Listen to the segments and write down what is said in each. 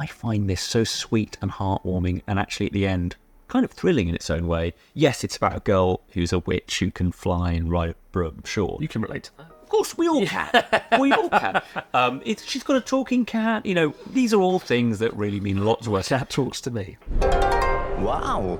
I find this so sweet and heartwarming, and actually at the end, kind of thrilling in its own way. Yes, it's about a girl who's a witch who can fly and ride a broom, sure. You can relate to that. Of course, we all can. We all can. She's got a talking cat. You know, these are all things that really mean a lot to us. Cat talks to me. Wow.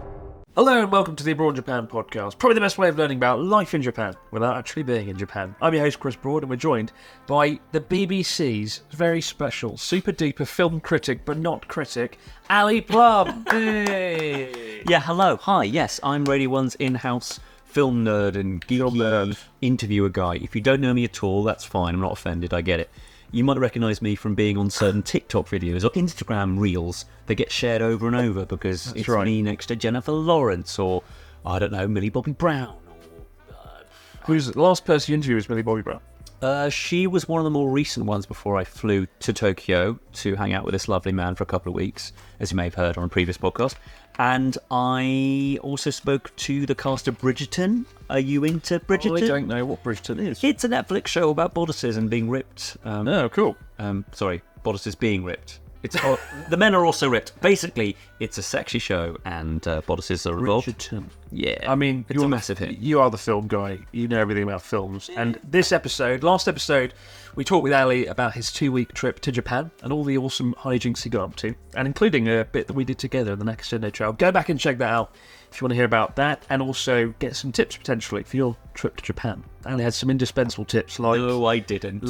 Hello and welcome to the Abroad Japan podcast. Probably the best way of learning about life in Japan without actually being in Japan. I'm your host Chris Broad and we're joined by the BBC's very special, super duper film critic but not critic, Ali Plumb. Hey. Yeah, hello. Hi, yes, I'm Radio 1's in-house film nerd and geeky interviewer guy. If you don't know me at all, that's fine. I'm not offended. I get it. You might recognise me from being on certain TikTok videos or Instagram reels that get shared over and over because That's it's right. me next to Jennifer Lawrence or, I don't know, Millie Bobby Brown. Who's the last person you interviewed was Millie Bobby Brown? She was one of the more recent ones before I flew to Tokyo to hang out with this lovely man for a couple of weeks, as you may have heard on a previous podcast. And I also spoke to the cast of Bridgerton. Are you into Bridgerton? I don't know what Bridgerton is. It's a Netflix show about bodices and being ripped. Oh, cool. Sorry, bodices being ripped. It's the men are also ripped. Basically, it's a sexy show and bodices are involved. Bridgerton. Yeah, I mean, it's a massive hit. You are the film guy. You know everything about films. And last episode, we talked with Ali about his 2-week trip to Japan and all the awesome hijinks he got up to, and including a bit that we did together in the next Extended Trail. Go back and check that out if you want to hear about that, and also get some tips potentially for your trip to Japan. Ali had some indispensable tips like... No, I didn't.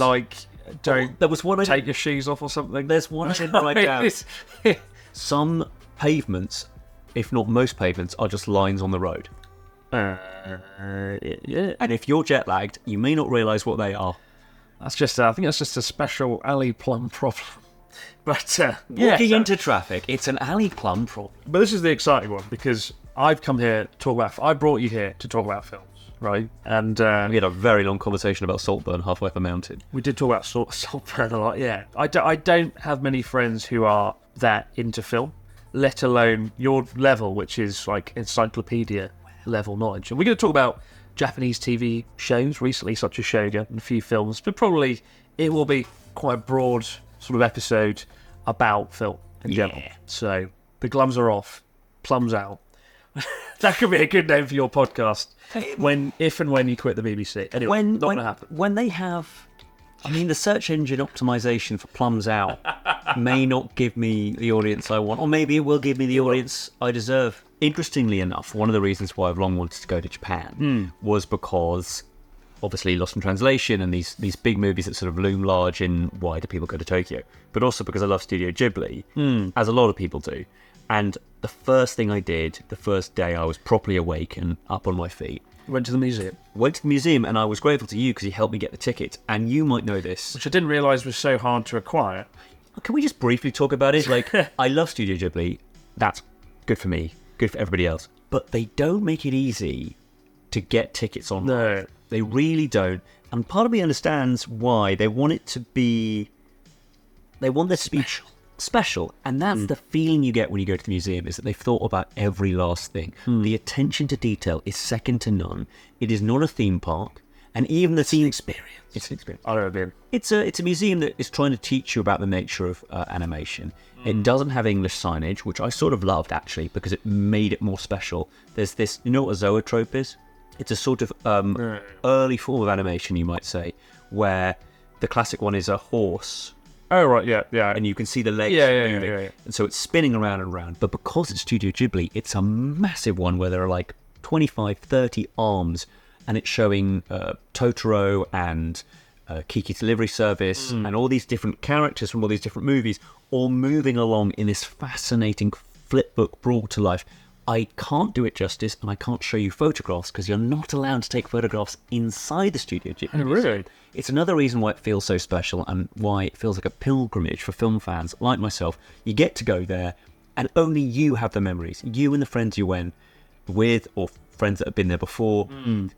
Don't There was one I take your shoes off or something. There's one I didn't write down. Some pavements, if not most pavements, are just lines on the road. Yeah. And if you're jet lagged, you may not realise what they are. That's just, I think that's just a special Ali Plumb problem. But, Walking into traffic, it's an Ali Plumb problem. But this is the exciting one because I've come here to talk about, I brought you here to talk about films, right? And We had a very long conversation about Saltburn halfway up a mountain. we did talk about Saltburn a lot, yeah. I don't have many friends who are that into film, let alone your level, which is like encyclopedia level knowledge. And we're going to talk about Japanese TV shows recently, such as Shogun, and a few films, but probably it will be quite a broad sort of episode about film in general. So the glums are off, plums out. That could be a good name for your podcast. If and when you quit the BBC. Anyway, not going to happen. When they have... I mean, the search engine optimization for plums out may not give me the audience I want, or maybe it will give me the audience I deserve. Interestingly enough, one of the reasons why I've long wanted to go to Japan was because, obviously, Lost in Translation and these big movies that sort of loom large in why do people go to Tokyo, but also because I love Studio Ghibli, as a lot of people do. And the first thing I did, the first day I was properly awake and up on my feet, Went to the museum. went to the museum, and I was grateful to you because you helped me get the ticket. And you might know this. Which I didn't realise was so hard to acquire. Can we just briefly talk about it? Like, I love Studio Ghibli. That's good for me, good for everybody else. But they don't make it easy to get tickets online. No. They really don't. And part of me understands why. They want it to be... They want this to be special. And that's the feeling you get when you go to the museum, is that they've thought about every last thing. The attention to detail is second to none. It is not a theme park. And even the theme experience. It's an experience. I don't know, been. It's a museum that is trying to teach you about the nature of animation. It doesn't have English signage, which I sort of loved, actually, because it made it more special. There's this... You know what a zoetrope is? It's a sort of early form of animation, you might say, where the classic one is a horse... Oh, right, yeah. and you can see the legs moving. Yeah. And so it's spinning around and around. But because it's Studio Ghibli, it's a massive one where there are like 25, 30 arms, and it's showing Totoro and Kiki's Delivery Service and all these different characters from all these different movies all moving along in this fascinating flipbook brought to life. I can't do it justice, and I can't show you photographs because you're not allowed to take photographs inside the Studio Ghibli. Oh, really? It's another reason why it feels so special and why it feels like a pilgrimage for film fans like myself. You get to go there, and only you have the memories. You and the friends you went with, or friends that have been there before.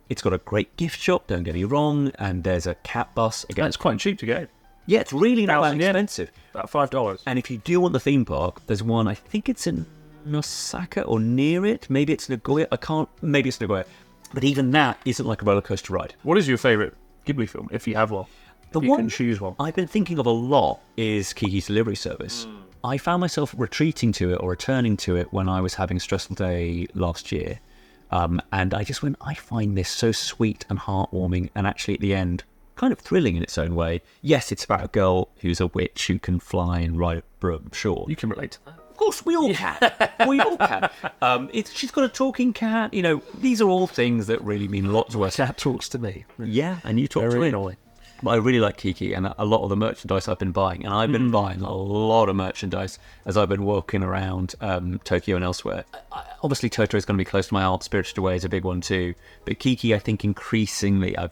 It's got a great gift shop, don't get me wrong, and there's a cat bus. Again, It's quite cheap to go. yeah, it's really not that 1,000 yen. expensive. About $5. And if you do want the theme park, there's one, I think it's in Osaka or near it. Maybe it's Nagoya. Maybe it's Nagoya. But even that isn't like a roller coaster ride. What is your favourite Ghibli film, if you have one? The If you one can choose one. I've been thinking of a lot is Kiki's Delivery Service. I found myself retreating to it or returning to it when I was having a stressful day last year. And I just went, I find this so sweet and heartwarming, and actually at the end, kind of thrilling in its own way. Yes, it's about a girl who's a witch who can fly and ride a broom, sure. You can relate to that. Of course, we all can. We all can. She's got a talking cat. These are all things that really mean a lot to us. Cat talks to me. Yeah, and you talk to Very it. annoying. But I really like Kiki and a lot of the merchandise I've been buying. And I've been buying a lot of merchandise as I've been walking around Tokyo and elsewhere. Obviously, Totoro is going to be close to my heart. Spirited Away is a big one too. But Kiki, I think increasingly, I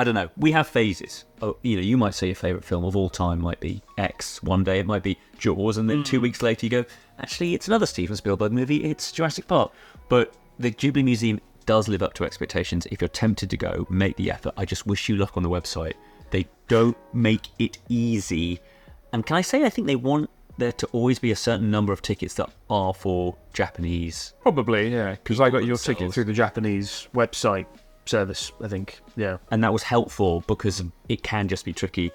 don't know. We have phases. You might say your favourite film of all time might be X. One day it might be Jaws, and then 2 weeks later you go, actually, it's another Steven Spielberg movie. It's Jurassic Park. But the Ghibli Museum does live up to expectations. If you're tempted to go, make the effort. I just wish you luck on the website. They don't make it easy. And can I say, I think they want there to always be a certain number of tickets that are for Japanese. Probably, yeah. Because I got your ticket themselves. through the Japanese website service, I think. Yeah. And that was helpful because it can just be tricky.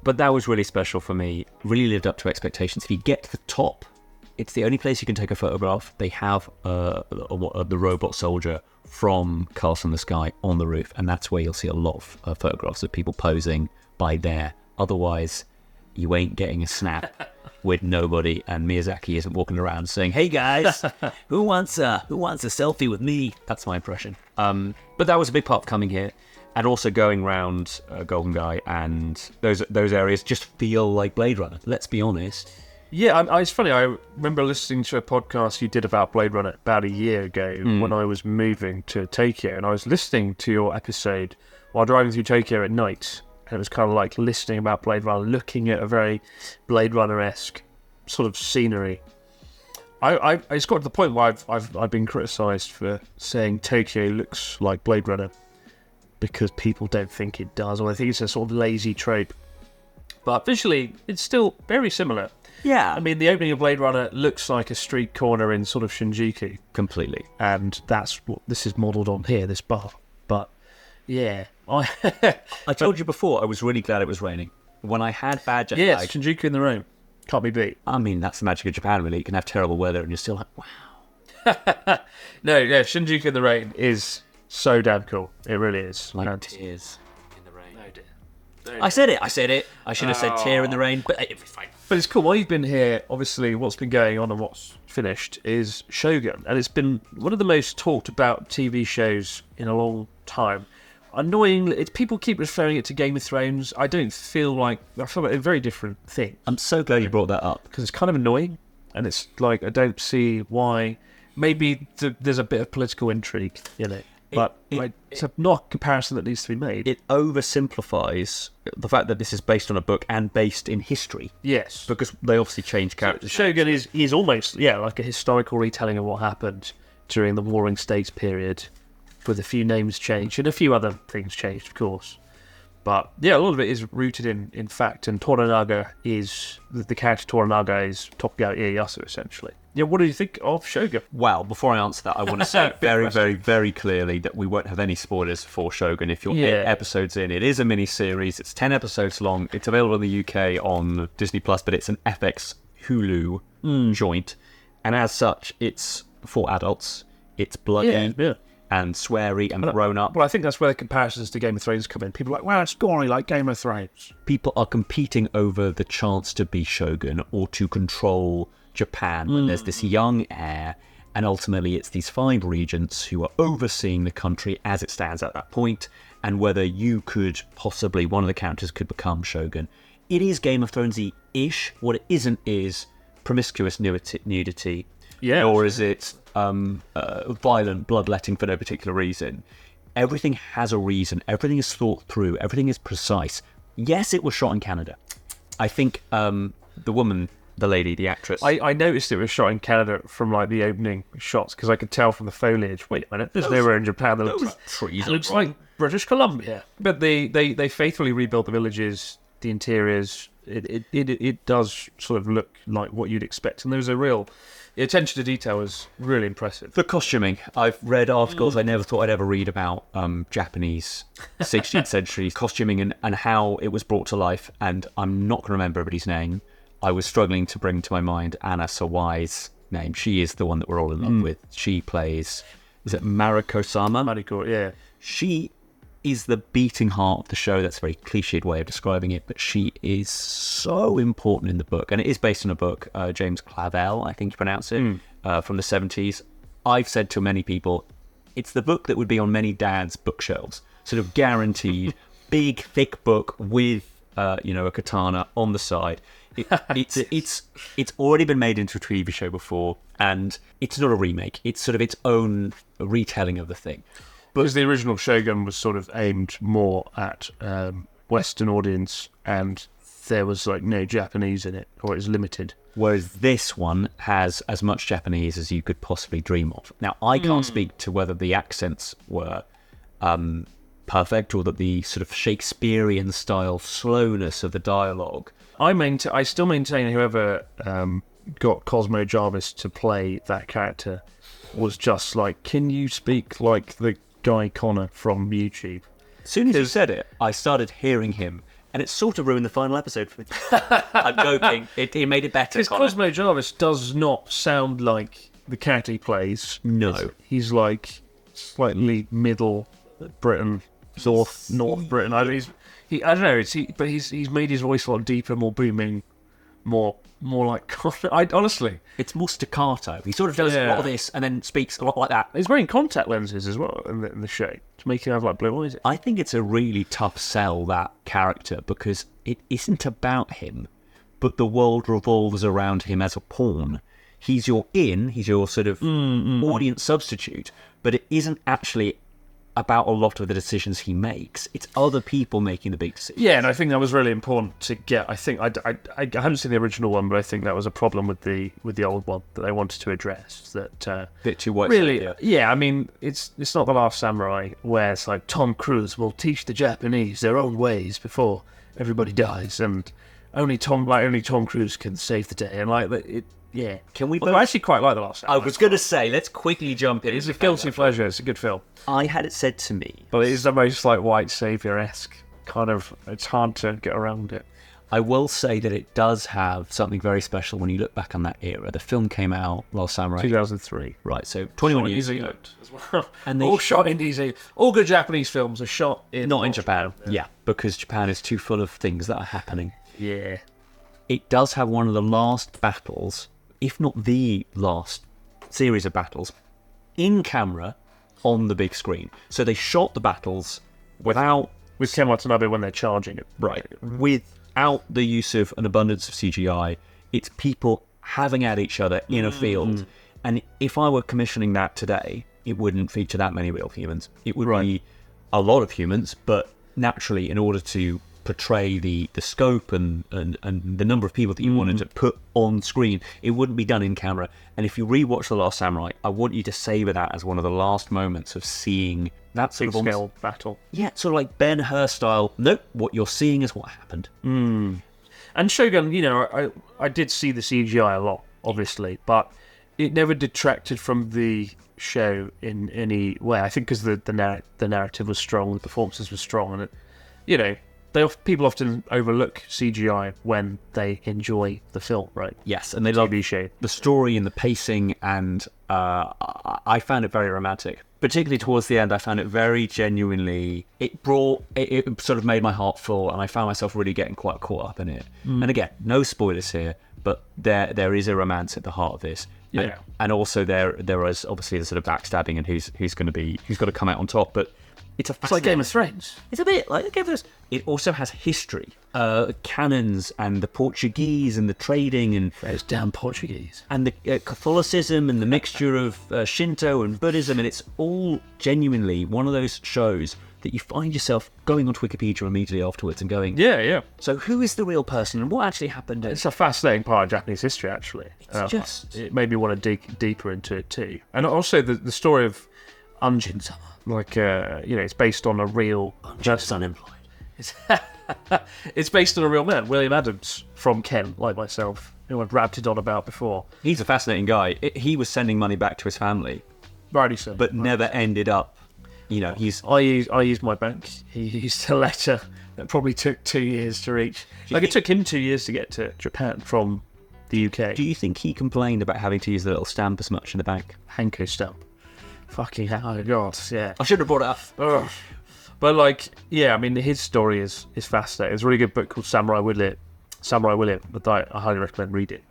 But that was really special for me. Really lived up to expectations. If you get to the top, it's the only place you can take a photograph. They have the robot soldier from Castle in the Sky on the roof, and that's where you'll see a lot of photographs of people posing by there. Otherwise, you ain't getting a snap with nobody, and Miyazaki isn't walking around saying, "Hey guys, who wants a selfie with me?" That's my impression. But that was a big part of coming here, and also going around Golden Guy and those areas just feel like Blade Runner. Let's be honest. Yeah, it's funny. I remember listening to a podcast you did about Blade Runner about a year ago when I was moving to Tokyo, and I was listening to your episode while driving through Tokyo at night, and it was kind of like listening about Blade Runner, looking at a very Blade Runner-esque sort of scenery. I it's got to the point where I've been criticised for saying Tokyo looks like Blade Runner because people don't think it does, or I think it's a sort of lazy trope. But visually, it's still very similar. Yeah. I mean, the opening of Blade Runner looks like a street corner in sort of Shinjuku. Completely. And that's what this is modelled on here, this bar. But, yeah. I told you before, I was really glad it was raining. When I had bad jet Yes, lag, Shinjuku in the rain. Can't be beat. I mean, that's the magic of Japan, really. You can have terrible weather and you're still like, wow. No, yeah, Shinjuku in the rain is so damn cool. It really is. Like And- tears in the rain. Oh, dear. I said it. I should have said tear in the rain, but it's fine. But it's cool. While you've been here, obviously, what's been going on and what's finished is Shogun. And it's been one of the most talked about TV shows in a long time. Annoyingly, people keep referring it to Game of Thrones. I feel like a very different thing. I'm so glad you brought that up. Because it's kind of annoying. And it's like, I don't see why. Maybe there's a bit of political intrigue in it. But it's not a comparison that needs to be made. It oversimplifies the fact that this is based on a book and based in history. Yes. Because they obviously changed characters. Shogun is almost, like a historical retelling of what happened during the Warring States period, with a few names changed and a few other things changed, of course. But, yeah, a lot of it is rooted in fact, and Toranaga is, the character Toranaga is Tokugawa Ieyasu, essentially. Yeah, what do you think of Shogun? Well, before I answer that, I want to say very, very, very clearly that we won't have any spoilers for Shogun if you're 8 episodes in. It is a mini-series. It's 10 episodes long. It's available in the UK on Disney+, but it's an FX Hulu joint. And as such, it's for adults. It's bloody and sweary and grown up. Well, I think that's where the comparisons to Game of Thrones come in. People are like, wow, it's gory like Game of Thrones. People are competing over the chance to be Shogun or to control Japan when there's this young heir, and ultimately it's these 5 regents who are overseeing the country as it stands at that point, and whether you could possibly, one of the characters could become Shogun. It is Game of Thronesy-ish. What it isn't is promiscuous nudity, or is it violent bloodletting for no particular reason. Everything has a reason. Everything is thought through. Everything is precise. Yes, it was shot in Canada. I think the lady, the actress. I noticed it was shot in Canada from like the opening shots because I could tell from the foliage. Wait a minute, there's nowhere in Japan that looks like trees. It looks like British Columbia. But they faithfully rebuilt the villages, the interiors. It does sort of look like what you'd expect, and there was the attention to detail was really impressive. The costuming. I've read articles I never thought I'd ever read about Japanese 16th century costuming and how it was brought to life, and I'm not going to remember everybody's name. I was struggling to bring to my mind Anna Sawai's name. She is the one that we're all in love with. She plays, is it Mariko-sama? Mariko, yeah. She is the beating heart of the show. That's a very cliched way of describing it, but she is so important in the book. And it is based on a book, James Clavell, I think you pronounce it, from the 70s. I've said to many people, it's the book that would be on many dads' bookshelves. Sort of guaranteed, big, thick book with, a katana on the side. It's already been made into a TV show before, and it's not a remake. It's sort of its own retelling of the thing. Because the original Shogun was sort of aimed more at Western audience, and there was like no Japanese in it, or it was limited. Whereas this one has as much Japanese as you could possibly dream of. Now, I can't speak to whether the accents were perfect, or that the sort of Shakespearean style slowness of the dialogue. I still maintain whoever got Cosmo Jarvis to play that character was just like, can you speak like the Guy Connor from YouTube? As soon as you said it, I started hearing him, and it sort of ruined the final episode for me. I'm joking. It made it better. Because Cosmo Jarvis does not sound like the character he plays. No. He's like slightly middle Britain, North Britain. I don't know. But he's made his voice a lot deeper, more booming, more like. Honestly, it's more staccato. He sort of does a lot of this and then speaks a lot like that. He's wearing contact lenses as well in the show to make him have like blue eyes. I think it's a really tough sell, that character, because it isn't about him, but the world revolves around him as a pawn. He's your sort of audience substitute, but it isn't actually about a lot of the decisions he makes. It's other people making the big decisions. Yeah, and I think that was really important to get. I think I haven't seen the original one, but I think that was a problem with the old one that they wanted to address. That bit too white. Really, yeah. I mean, it's not The Last Samurai where it's like Tom Cruise will teach the Japanese their own ways before everybody dies, and only Tom Cruise can save the day, and like it. Yeah, can we? I actually quite like The Last Samurai. I was going to say, let's quickly jump in. It's a guilty pleasure. It's a good film. I had it said to me, but it is the most like white savior-esque kind of. It's hard to get around it. I will say that it does have something very special when you look back on that era. The film came out, Last Samurai, 2003. Right, so 21 years ago. As well. And they all shot in New Zealand. All good Japanese films are shot in... Not in Japan. Yeah, because Japan is too full of things that are happening. Yeah. It does have one of the last battles, if not the last series of battles, in camera on the big screen. So they shot the battles without... With Ken Watanabe when they're charging it. Right. Without the use of an abundance of CGI. It's people having at each other in a field. And if I were commissioning that today, it wouldn't feature that many real humans. It would be a lot of humans, but naturally, in order to portray the scope and the number of people that you wanted to put on screen, it wouldn't be done in camera. And if you rewatch The Last Samurai, I want you to savour that as one of the last moments of seeing that sort of scale battle. Yeah, sort of like Ben-Hur style. Nope, what you're seeing is what happened. And Shogun, you know, I did see the CGI a lot, obviously, but it never detracted from the show in any way. I think because the narrative was strong, the performances were strong, and it, you know, people often overlook CGI when they enjoy the film, right? Yes, and they love the story and the pacing, and I found it very romantic. Particularly towards the end, I found it very genuinely... It sort of made my heart full, and I found myself really getting quite caught up in it. And again, no spoilers here, but there is a romance at the heart of this. Yeah. And also there is obviously the sort of backstabbing and who's got to come out on top, but... It's like Game of Thrones. It's a bit like Game of Thrones. It also has history, cannons, and the Portuguese, and the trading, and those damn Portuguese, and the Catholicism, and the mixture of Shinto and Buddhism, and it's all genuinely one of those shows that you find yourself going onto Wikipedia immediately afterwards and going, yeah. So who is the real person, and what actually happened? It's a fascinating part of Japanese history, actually. It made me want to dig deeper into it too, and also the story of Unjin-sama. Like, it's based on a real... Just unemployed. It's based on a real man, William Adams, from Kent, like myself, who I've rapped on about before. He's a fascinating guy. He was sending money back to his family. Rightly so. But never ended up, you know, he's... I used my bank. He used a letter that probably took 2 years to reach. It took him 2 years to get to Japan from the UK. Do you think he complained about having to use the little stamp as much in the bank? Hanko stamp. Fucking hell, God, yeah. I should have brought it up. Ugh. But like, yeah, I mean, his story is fascinating. There's a really good book called Samurai William, that I highly recommend reading.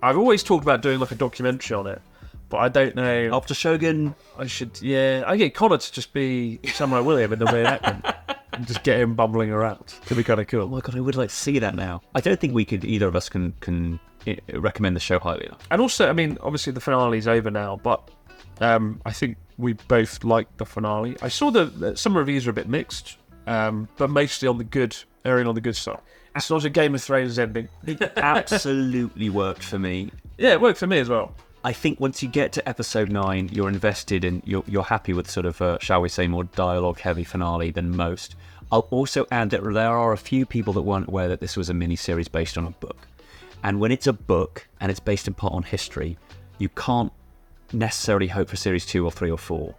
I've always talked about doing like a documentary on it, but I don't know. After Shogun, I get Connor to just be Samurai William in the way it happened. And just get him bumbling around. Could be kind of cool. oh my god, I would like to see that now. I don't think either of us can recommend the show highly enough. And also, I mean, obviously the finale's over now, but I think we both liked the finale. I saw that some reviews are a bit mixed, but mostly erring on the good side. It's not a Game of Thrones ending. It absolutely worked for me. Yeah, it worked for me as well. I think once you get to episode 9, you're invested and you're happy with sort of, shall we say, more dialogue-heavy finale than most. I'll also add that there are a few people that weren't aware that this was a miniseries based on a book. And when it's a book and it's based in part on history, you can't necessarily hope for series 2 or 3 or 4.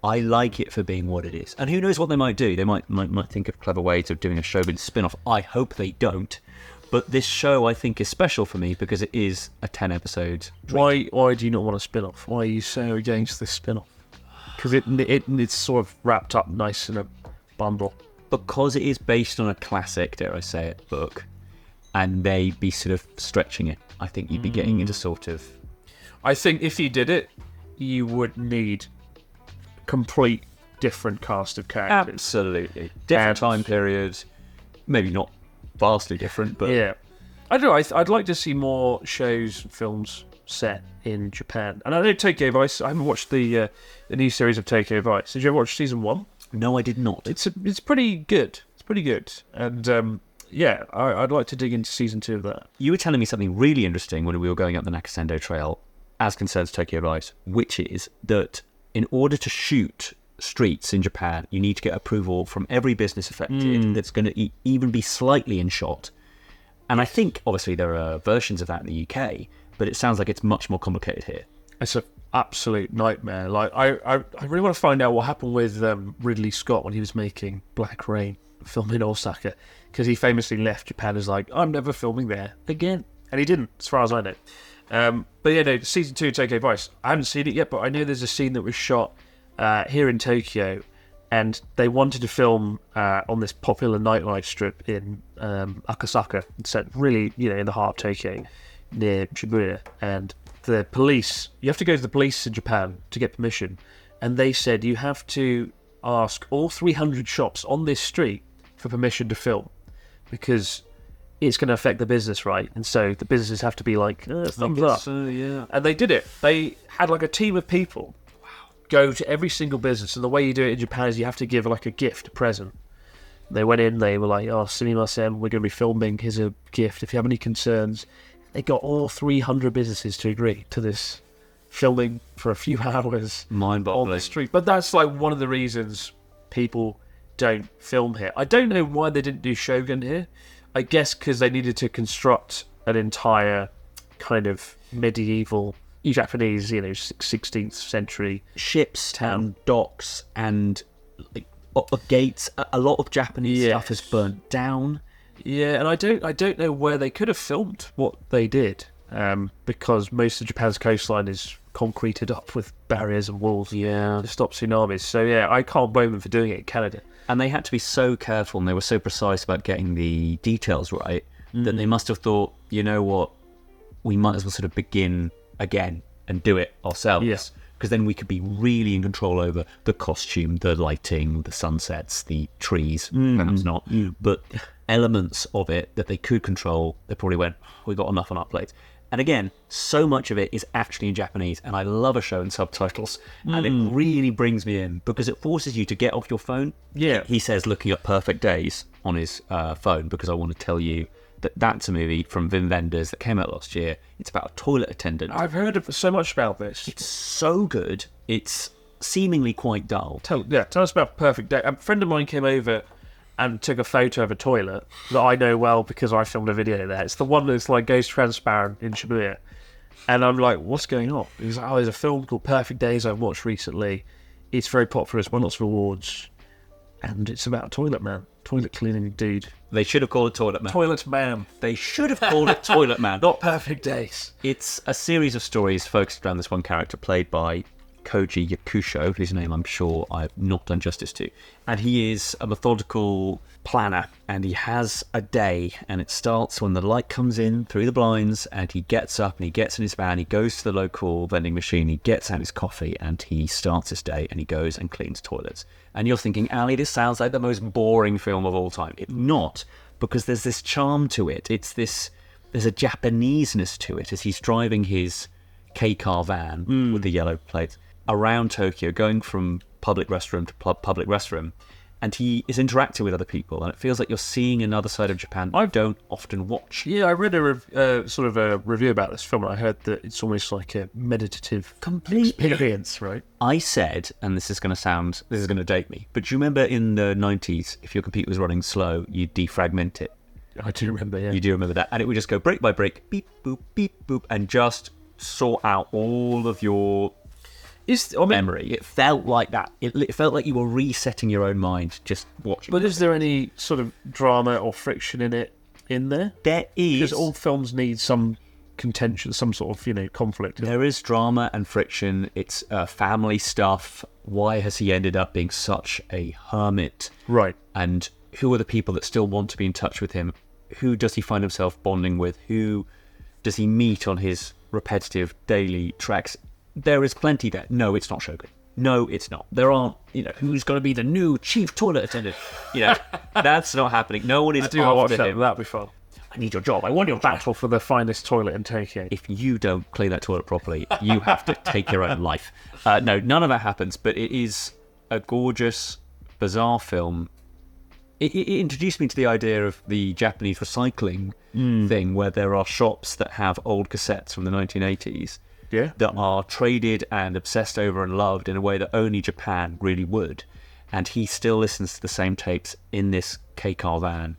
I like it for being what it is. And who knows what they might do. They might think of clever ways of doing a Shogun spin-off. I hope they don't. But this show, I think, is special for me because it is a 10-episode. Why do you not want a spin-off? Why are you so against this spin-off? Because it's sort of wrapped up nice in a bundle. Because it is based on a classic, dare I say it, book, and they be sort of stretching it. I think you'd be getting into sort of... I think if you did it, you would need complete different cast of characters. Absolutely. Different time periods. Maybe not vastly different, but... Yeah. I don't know, I'd like to see more shows, films set in Japan. And I know Tokyo Vice, I haven't watched the new series of Tokyo Vice. Did you ever watch season 1? No, I did not. It's pretty good. It's pretty good. And yeah, I'd like to dig into season 2 of that. You were telling me something really interesting when we were going up the Nakasendo Trail as concerns Tokyo Vice, which is that in order to shoot streets in Japan, you need to get approval from every business affected that's going to even be slightly in shot. And I think, obviously, there are versions of that in the UK, but it sounds like it's much more complicated here. It's an absolute nightmare. Like I really want to find out what happened with Ridley Scott when he was making Black Rain, filming in Osaka, because he famously left Japan as like, I'm never filming there again. And he didn't, as far as I know. But yeah, no, season 2 of Tokyo Vice, I haven't seen it yet, but I know there's a scene that was shot here in Tokyo, and they wanted to film on this popular nightlife strip in Akasaka, set really, in the heart of Tokyo, near Shibuya. And the police, you have to go to the police in Japan to get permission, and they said you have to ask all 300 shops on this street for permission to film, because it's going to affect the business, right? And so the businesses have to be like, thumbs up. Yeah. And they did it. They had like a team of people go to every single business, and the way you do it in Japan is you have to give like a gift, a present. They went in, they were like, oh, sumimasen, we're going to be filming, here's a gift, if you have any concerns. They got all 300 businesses to agree to this filming for a few hours Mind-boggling. on the street. But that's like one of the reasons people don't film here. I don't know why they didn't do Shogun here. I guess because they needed to construct an entire kind of medieval Japanese, 16th century Ships town. and docks and gates. A lot of Japanese stuff is burnt down. Yeah, and I don't know where they could have filmed what they did, because most of Japan's coastline is concreted up with barriers and walls to stop tsunamis. So yeah, I can't blame them for doing it in Canada. And they had to be so careful, and they were so precise about getting the details right, that they must have thought, you know what, we might as well sort of begin again and do it ourselves. Yeah. Because then we could be really in control over the costume, the lighting, the sunsets, the trees, perhaps not. But elements of it that they could control, they probably went, we got enough on our plate. And again, so much of it is actually in Japanese, and I love a show in subtitles, and it really brings me in, because it forces you to get off your phone. Yeah. He says looking at perfect days on his phone, because I want to tell you that that's a movie from Wenders that came out last year. It's about a toilet attendant. I've heard so much about this. It's so good. It's seemingly quite dull. Tell us about Perfect Day. A friend of mine came over and took a photo of a toilet that I know well because I filmed a video there. It's the one that's like goes transparent in Shibuya. And I'm like, what's going on? He was like, there's a film called Perfect Days I watched recently. It's very popular. It's won lots of awards. And it's about a toilet man. Toilet cleaning dude. They should have called it Toilet Man. Toilet man. They should have called it Toilet Man. Not Perfect Days. It's a series of stories focused around this one character played by Koji Yakusho, whose name I'm sure I've not done justice to. And he is a methodical planner, and he has a day, and it starts when the light comes in through the blinds, and he gets up and he gets in his van, he goes to the local vending machine, he gets out his coffee, and he starts his day, and he goes and cleans toilets. And you're thinking, Ali, this sounds like the most boring film of all time. It's not, because there's this charm to it. There's a Japaneseness to it as he's driving his K-car van with the yellow plates around Tokyo, going from public restroom to public restroom, and he is interacting with other people, and it feels like you're seeing another side of Japan I don't often watch. Yeah, I read a sort of a review about this film, and I heard that it's almost like a meditative experience, right? I said, and this is going to date me, but do you remember in the 90s, if your computer was running slow, you'd defragment it? I do remember, yeah. You do remember that, and it would just go break by break, beep, boop, and just sort out all of your memory. It felt like that. It felt like you were resetting your own mind just watching. But is there any sort of drama or friction in there? There is. Because all films need some contention, some sort of, conflict. There is drama and friction. It's family stuff. Why has he ended up being such a hermit? Right. And who are the people that still want to be in touch with him? Who does he find himself bonding with? Who does he meet on his repetitive daily treks? There is plenty there. No, it's not Shogun. No, it's not. There aren't, who's going to be the new chief toilet attendant? That's not happening. No one is after him. That'd be fun. I need your job. I want your battle for the finest toilet in Tokyo. If you don't clean that toilet properly, you have to take your own life. No, none of that happens, but it is a gorgeous, bizarre film. It introduced me to the idea of the Japanese recycling thing, where there are shops that have old cassettes from the 1980s that are traded and obsessed over and loved in a way that only Japan really would. And he still listens to the same tapes in this K-car van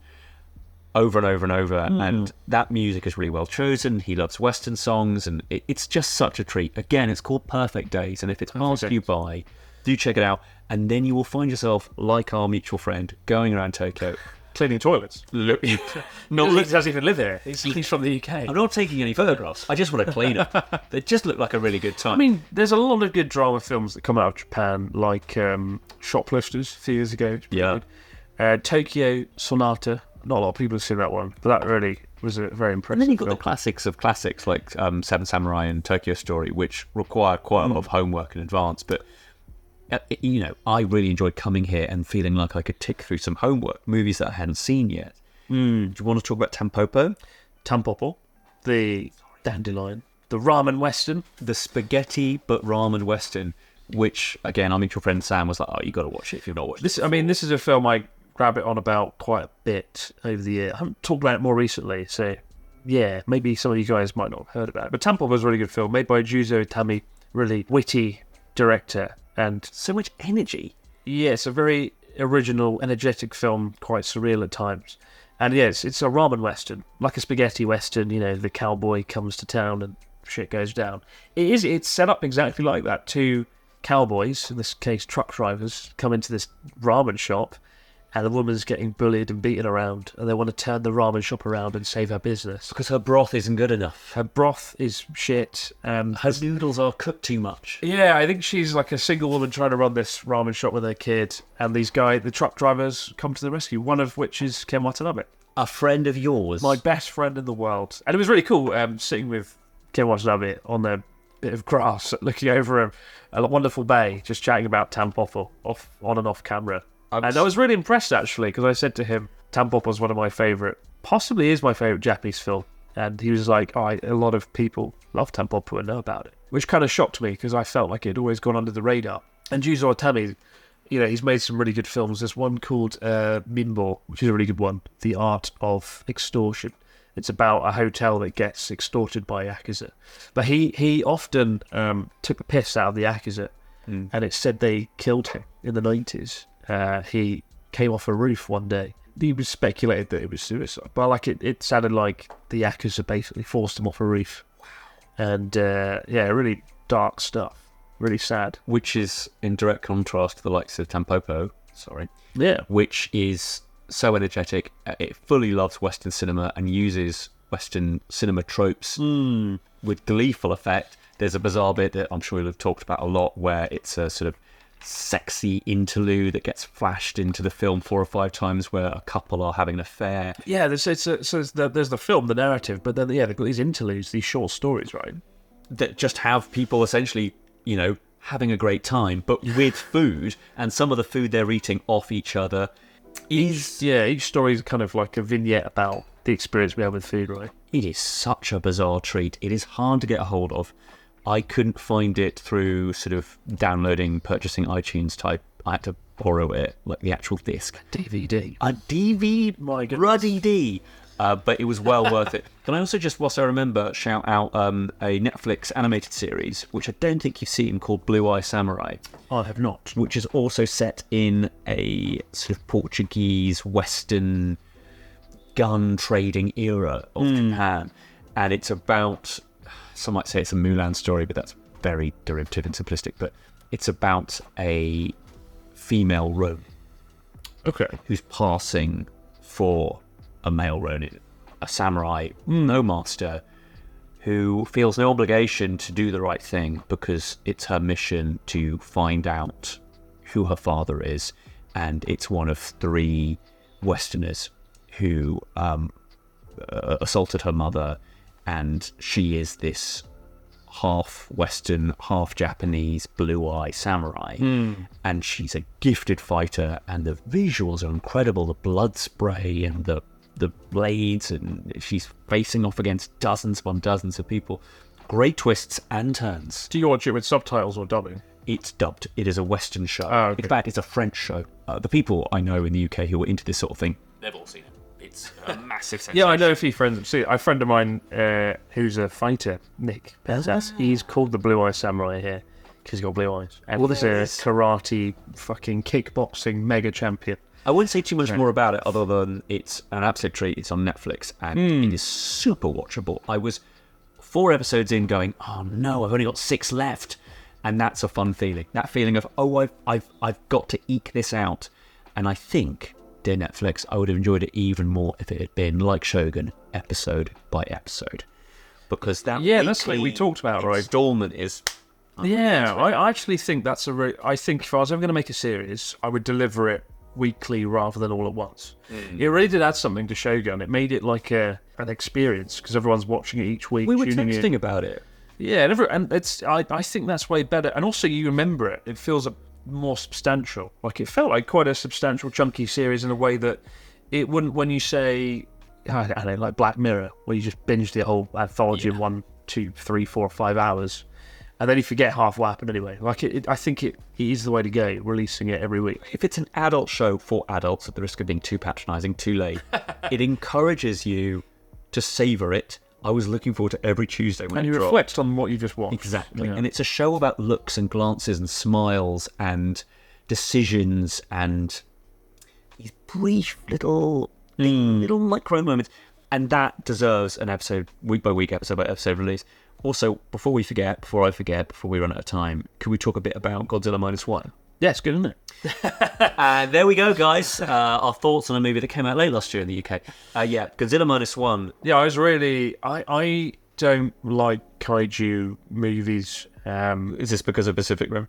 over and over and over. And that music is really well chosen. He loves Western songs, and it's just such a treat. Again, it's called Perfect Days, and if it's passed you by, do check it out. And then you will find yourself, like our mutual friend, going around Tokyo, cleaning toilets. He doesn't even live here. He's from the UK. I'm not taking any photographs. I just want to clean them. They just look like a really good time. I mean, there's a lot of good drama films that come out of Japan, like Shoplifters a few years ago. Yeah. Tokyo Sonata. Not a lot of people have seen that one, but that really was a very impressive And then you've got film. the classics of classics, like Seven Samurai and Tokyo Story, which require quite a lot of homework in advance, but I really enjoyed coming here and feeling like I could tick through some homework, movies that I hadn't seen yet. Do you want to talk about Tampopo, the dandelion, the ramen western. The spaghetti but ramen western, which, again, our mutual friend Sam was like, you got to watch it if you've not watched it. This is a film I grab it on about quite a bit over the year. I haven't talked about it more recently, so yeah, maybe some of you guys might not have heard about it. But Tampopo was a really good film, made by Juzo Itami, really witty director. And so much energy. Yes, a very original, energetic film, quite surreal at times. And yes, it's a ramen western, like a spaghetti western. The cowboy comes to town and shit goes down. It's set up exactly like that. Two cowboys, in this case truck drivers, come into this ramen shop, and the woman's getting bullied and beaten around, and they want to turn the ramen shop around and save her business. Because her broth isn't good enough. Her broth is shit, and her noodles are cooked too much. Yeah, I think she's like a single woman trying to run this ramen shop with her kid, and the truck drivers come to the rescue, one of which is Ken Watanabe. A friend of yours. My best friend in the world. And it was really cool sitting with Ken Watanabe on a bit of grass, looking over a wonderful bay, just chatting about Tampopo on and off camera. And I was really impressed, actually, because I said to him, Tampopo is one of my favourite, possibly is my favourite Japanese film. And he was like, a lot of people love Tampopo and know about it. Which kind of shocked me, because I felt like it had always gone under the radar. And Juzo Itami, he's made some really good films. There's one called Minbo, which is a really good one, The Art of Extortion. It's about a hotel that gets extorted by Yakuza. But he often took the piss out of the Yakuza, and it's said they killed him in the 90s. He came off a roof one day. He was speculated that it was suicide, but it sounded like the Yakuza basically forced him off a roof. Wow. And really dark stuff. really sad. Which is in direct contrast to the likes of Tampopo, Yeah. which is so energetic. It fully loves Western cinema and uses Western cinema tropes with gleeful effect. There's a bizarre bit that I'm sure you'll have talked about a lot where it's a sort of sexy interlude that gets flashed into the film 4 or 5 times where a couple are having an affair. Yeah, there's the film, the narrative, but then, they've got these interludes, these short stories, right? That just have people essentially, having a great time, but with food, and some of the food they're eating off each other Each story is kind of like a vignette about the experience we have with food, right? It is such a bizarre treat. It is hard to get a hold of. I couldn't find it through sort of downloading, purchasing iTunes type. I had to borrow it, like the actual disc. DVD. A DVD? My goodness. Ruddy D. But it was well worth it. Can I also just, whilst I remember, shout out a Netflix animated series, which I don't think you've seen, called Blue Eye Samurai. I have not. Which is also set in a sort of Portuguese Western gun trading era of Japan. And it's about, some might say it's a Mulan story, but that's very derivative and simplistic, but it's about a female ronin who's passing for a male ronin, a samurai, no master, who feels no obligation to do the right thing because it's her mission to find out who her father is, and it's one of 3 Westerners who assaulted her mother, and she is this half Western, half Japanese blue-eye samurai, and she's a gifted fighter, and the visuals are incredible, the blood spray and the blades, and she's facing off against dozens upon dozens of people. Great twists and turns. Do you watch it with subtitles or dubbing? It's dubbed. It is a Western show. Oh, okay. In fact, it's a French show. The people I know in the UK who are into this sort of thing, they've all seen it. It's a massive sensation. Yeah, I know a few friends. See, a friend of mine who's a fighter, Nick Bezas, he's called the Blue Eye Samurai here because he's got blue eyes. And he's a karate, fucking kickboxing mega champion. I wouldn't say too much more about it other than it's an absolute treat. It's on Netflix and it is super watchable. I was 4 episodes in going, oh no, I've only got 6 left. And that's a fun feeling. That feeling of, oh, I've got to eke this out. And I think, dear Netflix, I would have enjoyed it even more if it had been like Shogun, episode by episode. Because that that's what we talked about, right? Installment is... Yeah, I actually think that's I think if I was ever going to make a series, I would deliver it weekly rather than all at once. It really did add something to Shogun. It made it like an experience because everyone's watching it each week. We were texting about it. Yeah, and it's I think that's way better. And also you remember it. It feels more substantial. Like it felt like quite a substantial, chunky series in a way that it wouldn't when you say, I don't know, like Black Mirror, where you just binge the whole anthology in 1, 2, 3, 4, 5 hours. And then you forget half what happened anyway. Like I think it is the way to go, releasing it every week. If it's an adult show for adults, at the risk of being too patronising, too late, it encourages you to savour it. I was looking forward to every Tuesday when and it you dropped. reflect on what you just watched. Exactly. Yeah. And it's a show about looks and glances and smiles and decisions and these brief little micro moments. And that deserves an episode, week by week, episode by episode release. Also, before I forget, before we run out of time, could we talk a bit about Godzilla -1? Yeah, it's good, isn't it? And there we go, guys. Our thoughts on a movie that came out late last year in the UK. Godzilla -1. Yeah, I was really... I don't like kaiju movies. Is this because of Pacific Rim?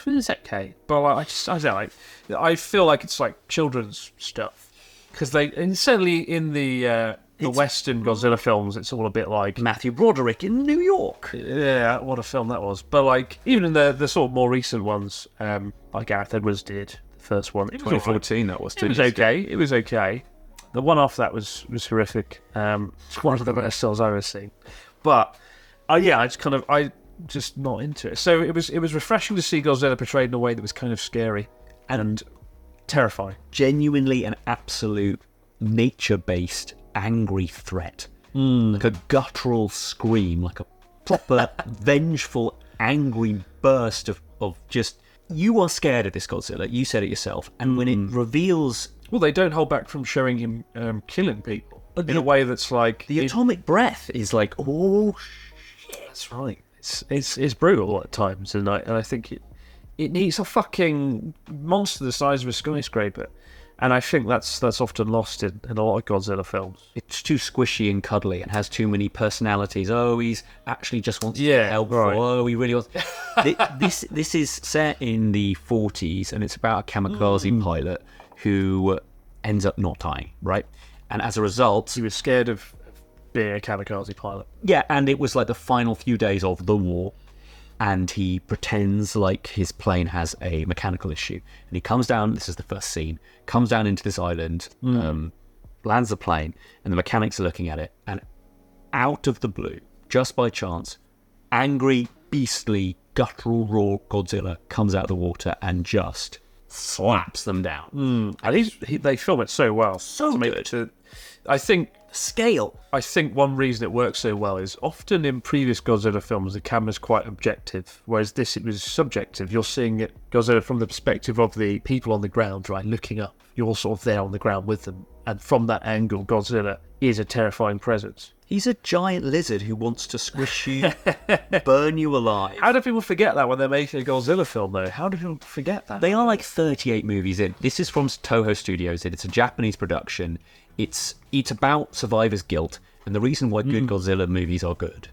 It's okay. But I don't like... I feel like it's like children's stuff. Because and certainly in the Western Godzilla films, it's all a bit like... Matthew Broderick in New York. Yeah, what a film that was. But like, even in the sort of more recent ones, like Gareth Edwards did, the first one. It was 2014, that was. It was okay. It was okay. The one after that was horrific. It's one of the best films I've ever seen. But, I just not into it. So it was refreshing to see Godzilla portrayed in a way that was kind of scary and terrifying. Genuinely an absolute nature-based angry threat. Like a guttural scream, like a proper vengeful angry burst of just, you are scared of this Godzilla, you said it yourself, and when it reveals... Well, they don't hold back from showing him killing people in a way that's like... The atomic breath is like, oh shit. That's right. it's brutal at times, and I think it needs a fucking monster the size of a skyscraper. And I think that's often lost in a lot of Godzilla films. It's too squishy and cuddly and has too many personalities. Oh, he's actually just wants to help. Right. Oh, he really wants... This is set in the 40s, and it's about a kamikaze pilot who ends up not dying, right? And as a result... He was scared of being a kamikaze pilot. Yeah, and it was like the final few days of the war, and he pretends like his plane has a mechanical issue. And he comes down, this is the first scene, comes down into this island, lands the plane, and the mechanics are looking at it, and out of the blue, just by chance, angry, beastly, guttural, raw Godzilla comes out of the water and just slaps them down. And they film it so well. So good. I think... Scale. I think one reason it works so well is often in previous Godzilla films the camera's quite objective, whereas this, it was subjective. You're seeing it, Godzilla, from the perspective of the people on the ground, right, looking up. You're sort of there on the ground with them, and from that angle, Godzilla is a terrifying presence. He's a giant lizard who wants to squish you, burn you alive. How do people forget that when they're making a Godzilla film, though? How do people forget that? They are like 38 movies in. This is from Toho Studios. It's a Japanese production. It's about survivor's guilt, and the reason why good Godzilla movies are good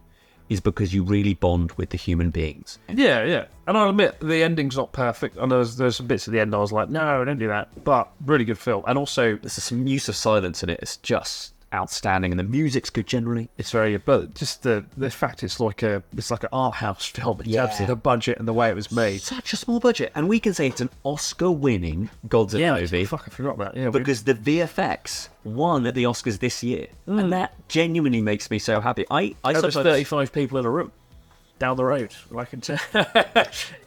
is because you really bond with the human beings. Yeah. And I'll admit, the ending's not perfect. I know there's some bits at the end I was like, no, don't do that. But really good film. And also... There's some use of silence in it. It's just outstanding, and the music's good generally. It's very good, but just the fact it's like an art house film. It's absolutely the budget and the way it was made. Such a small budget, and we can say it's an Oscar-winning Godzilla movie. Fuck, I forgot that. Yeah, because the VFX won at the Oscars this year, and that genuinely makes me so happy. I there's 35 people in a room down the road. I can tell.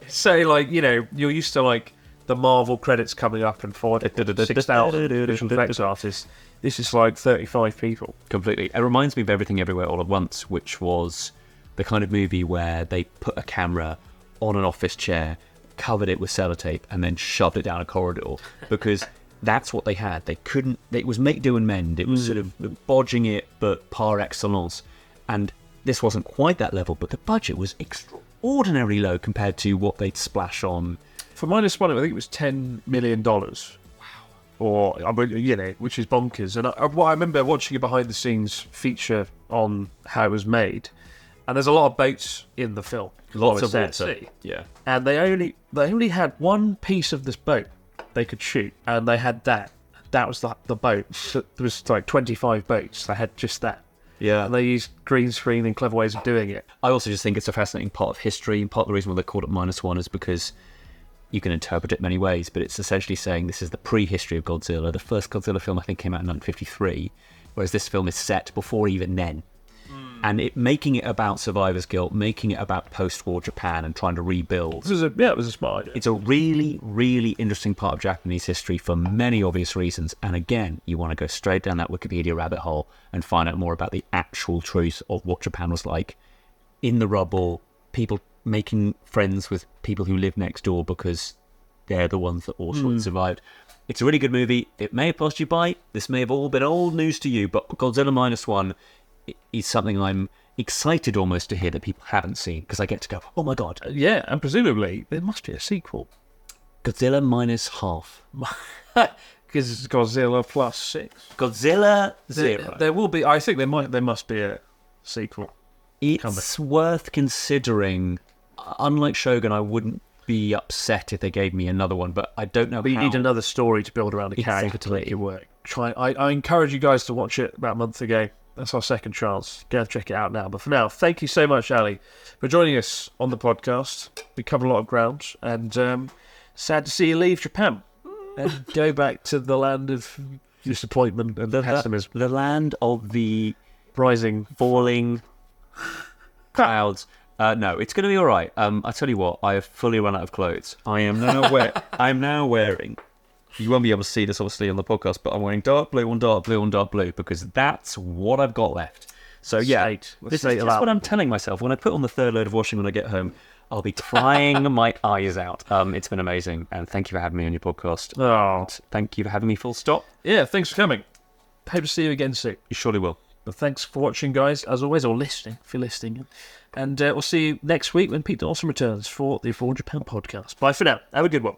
So, like, you know, you're used to like the Marvel credits coming up and 6,000 visual effects artists. This is like 35 people. Completely. It reminds me of Everything Everywhere All at Once, which was the kind of movie where they put a camera on an office chair, covered it with sellotape, and then shoved it down a corridor, because that's what they had. They couldn't... It was make, do, and mend. It was sort of bodging it, but par excellence. And this wasn't quite that level, but the budget was extraordinarily low compared to what they'd splash on. For minus one, I think it was $10 million. Or, you know, which is bonkers. And I remember watching a behind-the-scenes feature on how it was made, and there's a lot of boats in the film. Lots of water. Sea. Yeah. And they only had one piece of this boat they could shoot, and they had that. That was the boat. So there was like 25 boats. They had just that. Yeah. And they used green screen and clever ways of doing it. I also just think it's a fascinating part of history, and part of the reason why they called it minus one is because you can interpret it many ways, but it's essentially saying this is the pre-history of Godzilla. The first Godzilla film, I think, came out in 1953, whereas this film is set before even then. And making it about survivor's guilt, making it about post-war Japan and trying to rebuild. It was a smart idea. It's a really, really interesting part of Japanese history for many obvious reasons. And again, you want to go straight down that Wikipedia rabbit hole and find out more about the actual truth of what Japan was like in the rubble, people making friends with people who live next door because they're the ones that also survived. It's a really good movie. It may have passed you by. This may have all been old news to you, but Godzilla Minus One is something I'm excited almost to hear that people haven't seen, because I get to go, oh my god. Yeah, and presumably there must be a sequel. Godzilla minus half. Because it's Godzilla plus 6. Godzilla 0. There will be. I think there must be a sequel. It's worth considering. Unlike Shogun, I wouldn't be upset if they gave me another one, but I don't know. But you need another story to build around a character to make it work. I encourage you guys to watch it about a month ago. That's our second chance. Go and check it out now. But for now, thank you so much, Ali, for joining us on the podcast. We covered a lot of ground, and sad to see you leave Japan and go back to the land of disappointment and pessimism. The land of the rising, falling clouds. No, it's going to be all right. I tell you what, I have fully run out of clothes. I am now wearing. You won't be able to see this, obviously, on the podcast, but I'm wearing dark blue on dark blue on dark blue because that's what I've got left. So, yeah, this is just what I'm telling myself. When I put on the third load of washing when I get home, I'll be crying my eyes out. It's been amazing, and thank you for having me on your podcast. Oh, and thank you for having me full stop. Yeah, thanks for coming. Hope to see you again soon. You surely will. But thanks for watching, guys, as always, or listening, if you're listening. And we'll see you next week when Pete Dawson returns for the £400 podcast. Bye for now. Have a good one.